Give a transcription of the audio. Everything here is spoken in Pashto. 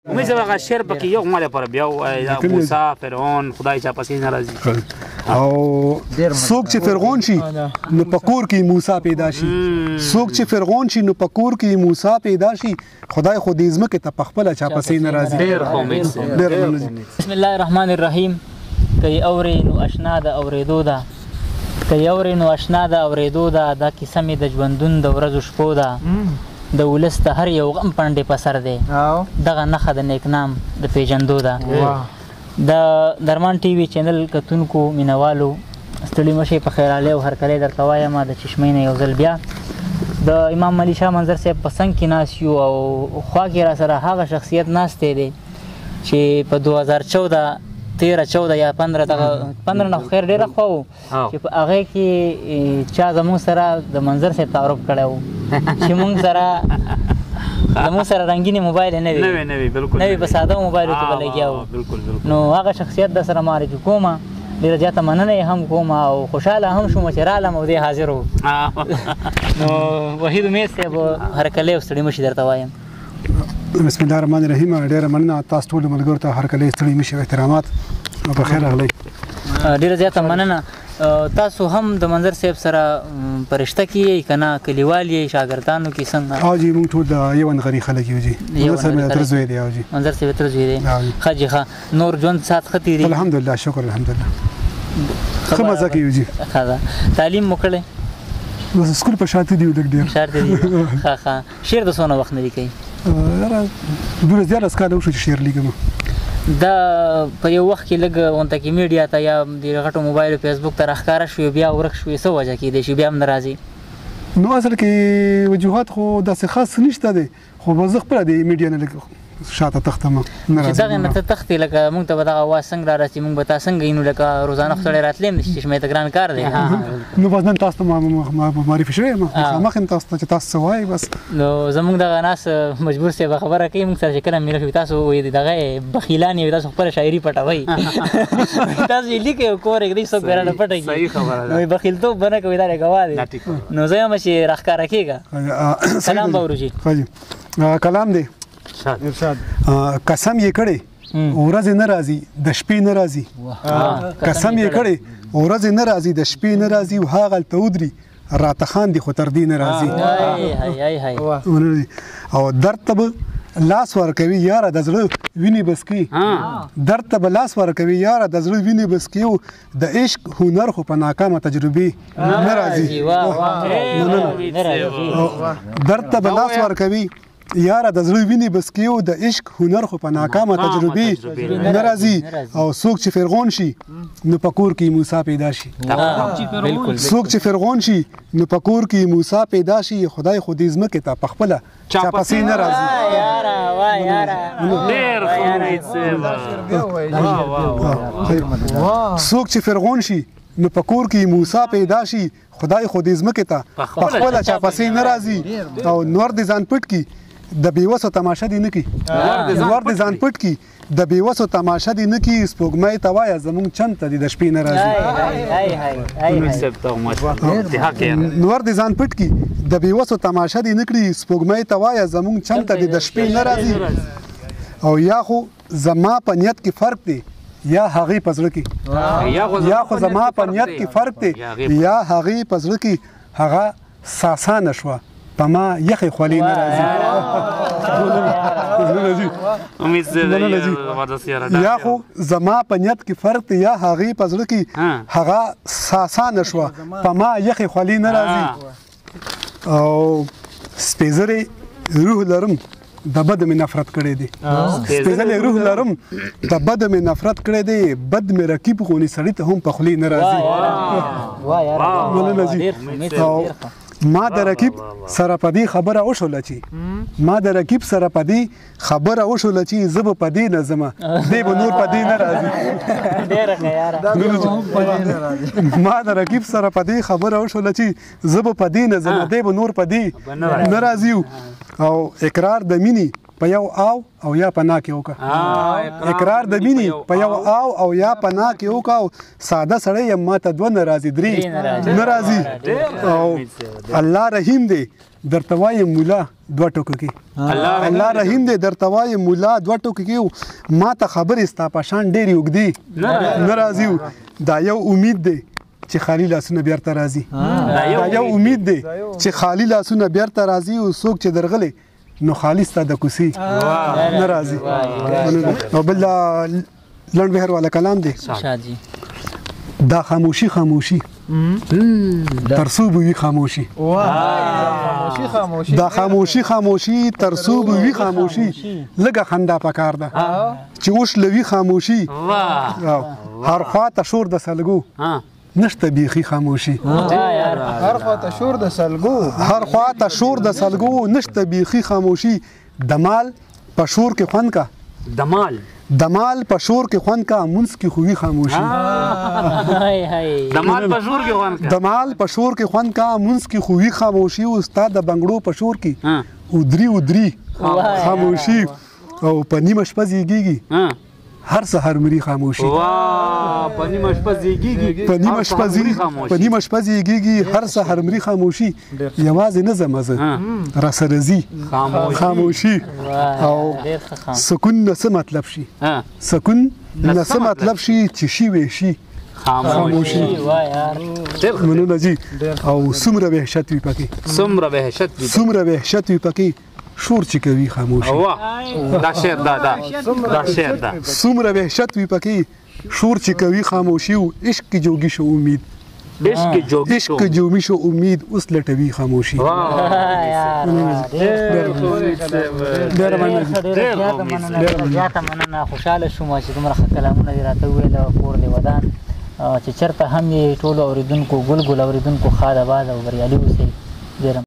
امید زه هغه شعر پکې یو ما لپاره بیا ووایه موسی فرعون خدای چا پسې نه راځي او څوک چې فرعون شي نو په کور کې موسی پیدا شي څوک چې فرعون شي نو په کور کې موسی پیدا شي خدای خو دې ځمکې ته په خپله چا پسې نه راځي بسم الله الرحمن الرحیم که یې اورې نو اشنا د اورېدو ده که یې اورې نو اشنا د اورېدو ده دا کیسه مې د ژوندون د ورځو شپو ده د ولس د هر یو غم پنډې په سر دی دغه نښه د نیک نام د پیژندو ده د درمان ټي وي چینل کتونکو مینوالو ستړي مشئ په خیرالۍ او هرکلی درته وایم د چشمۍ نه یو ځل بیا د امام علي شاه منظر صاحب په څنګ کې ناست یو او خوا کې را سره هغه شخصیت ناستی دی چې په 2014 13 یا 15 نه خیر ډېره خوا و چې په هغې کې چا زموږ سره د منظر صاحب تعارف کړی و چې موږ سره زموږ سره رنګینې موبایل نه وي په ساده موبایلو کې به لګیا و نو هغه شخصیت در سره معرفي کومه ډېره زیاته مننه یې هم کوم او خوشحاله هم شوم چې رالم او دی حاضر و نو وحید امید صاحب هرکلی او ستړي مشي درته وایم بسم الله الرحمن الرحیم ډېره مننه تاسو ټولو ملګرو ته هرکلی ستړي مشي احترامات او په خیر راغلی ډېره زیاته مننه تاسو هم د منظر صاحب سره په رشته کې یې که نه کلیوال یې شاګردانو کې څنګه جی موږ ټول د یو نغري خلک یو جي منظر صاحب تر زوی دی جی منظر صاحب تر زوی دی ښه جي ښه نور ژوند سات ښه تېرېږي الحمدلله شکر الحمدلله ښه مزه کوي جي ښه ده تعلیم مو کړی سکول په شاته دی لږ ډېر شاته دی ښه ښه شعر د څونه وخت نه لیکئ دولس دیارلس کاله وشو چې شعر لیکم دا په یو وخت کې لږ غونته کې میډیا ته یا د غټو موبایلو فیسبوک ته راښکاره شوې بیا ورک شوې څه وجه کېدی شي بیا هم نه راځي نو اصل کې وجوهات خو داسې خاص نشته دی خو به زه خپله د میډیا نه لږ شاته تختم چې دغې نه ته تختې لکه موږ ته به دغه اواز څنګه را رسي موږ به تا څنګه یو لکه روزانه خو سړی راتلی هم نشي چشمې ته ګران کار دی نو بس نن تاسو ته معرفي شوی یم مخامخ یم تاسو ته چې تاسو څه وایئ بس نو زموږ دغه ناس مجبور صاحب خبره کوي موږ سره چې کله میله شوي تاسو دغه بخیلان یو تاسو خپله شاعري پټوئ تاسو یې لیکئ او کور یږدئ څوک بیا رانه پټه کړي نو بخیلتوب به نه کوئ دا ګواه دی نو زه یم چې راښکاره کېږه کلام به وروځي کلام دی قسم یې کړی ورځې نه راځي د شپې نه راځي قسم یې کړی ورځې نه راځي د شپې نه راځي او هاغلته ودري راته خاندي خو تر دې نه راځي او درد ته به لاس ورکوي یاره د زړه وینې بس کوي درد ته به لاس ورکوي یاره د زړه وینې بس کوي د عشق هنر خو په ناکامه تجربې نه راځي درد ته به لاس ورکوي یاره د زړه وینې بس کیو د عشق هنر خو په ناکامه تجربې نه راځي او څوک چې فرعون شي نو په کور کې موسی پیدا شي څوک چې فرعون شي نو په کور کې موسی پیدا شي خدای خو دې ځمکې ته په خپله چا پسې نه راځي څوک چې فرعون شي نو په کور کې موسی پیدا شي خدای خو دې ځمکې ته په خپله چا پسې نه راځي او نور دې ځان پټ کي د بیوسو تماشه دی نه کی نور د ځان پټ کی د بیوسو تماشه دی نه کی سپوږمۍ ته وایه زمونږ چند ته د شپې نه راځي نور د ځان پټ کی د بیوسو تماشه دی نه کړي سپوږمۍ ته وایه زمونږ چند ته د شپې نه راځي او یا خو زما په نیت کې فرق دی یا هغې په زړه کې یا خو زما په نیت کې فرق دی یا هغې په زړه کې هغه ساسانه شوه په ما یخې خولې نه راځي یا خو زما په نیت کې فرق دی یا هغې په زړه کې هغه ساسانه شوه په ما یخې خولې نه راځي او سپېڅلی روح لرم د بد مې نفرت کړی دی سپېڅلی روح لرم د بد مې نفرت کړی دی بد مې رقیب غونې سړي ته هم په خولې نه راځي ما د رقیب سره په دې خبره وشوله چې ما د رقیب سره په دې خبره وشوله چې زه به په دې نه ځمه دی به نور په دې نه راځي ما د رقیب سره په دې خبره وشوله چې زه به په دې نه ځمه دی به نور په دې نه راځي او اقرار د مینې په یو او یا پناه کې وکړه اقرار د مینې په یو او یا پناه کې وکړه ساده سړی یم ما ته دوه نه راځي درې نه راځي او الله رحیم دی درته وایم مولا دوه ټکو کې الله رحیم دی درته وایم مولا دوه ټکو کې ما ته خبرې ستا په شان ډېرې اوږدې نه راځي دا یو امید دی چې خالی لاسونه بیرته راځي دا یو امید دی چې خالی لاسونه بیرته راځي او څوک چې درغلی نو خالی ستا د کوڅې نه راځي او بل لنډ بهر والا کلام دی دا خاموشي ترسو به وي خاموشي دا خاموشي ترسو به وي خاموشي لږه خندا پکار ده چې اوس لوي خاموشي هر خوا ته شور د سلګو نشته بیخي خاموشي هر خوا ته شور د سلګو نشته بیخي خاموشي دمال په شور کې خوند کا دمال په شور کې خوند کا منس کې خوې خاموشي دمال په شور کې خوند کا منس کې خوې خاموشي او استاد د بنگړو په شور کې ودري خاموشي او په نیمه شپه زیږیږي هر سحر مری خاموشي په نیمه شپه زیږیږي هر سحر مری خاموشي یوازې نه زمزه راسرزي خاموشي او سکون نه څه مطلب شي چې شي وي شي خاموشي مننه جی او څومره وحشت وي پکې شور چې کوي خاموشي دا شعر دا څومره وحشت وي پکې شور چې کوي خاموشي او عشق جوګي شو امید اوس لټوي خاموشي ډېره مننه خوشاله شوم چې دومره ښه کلامونه دې راته وویل کور دې ودان چې چېرته هم یې ټولو اورېدونکو ګل اوریدونکو ښاد آباد او بریالي اوسئ ډېره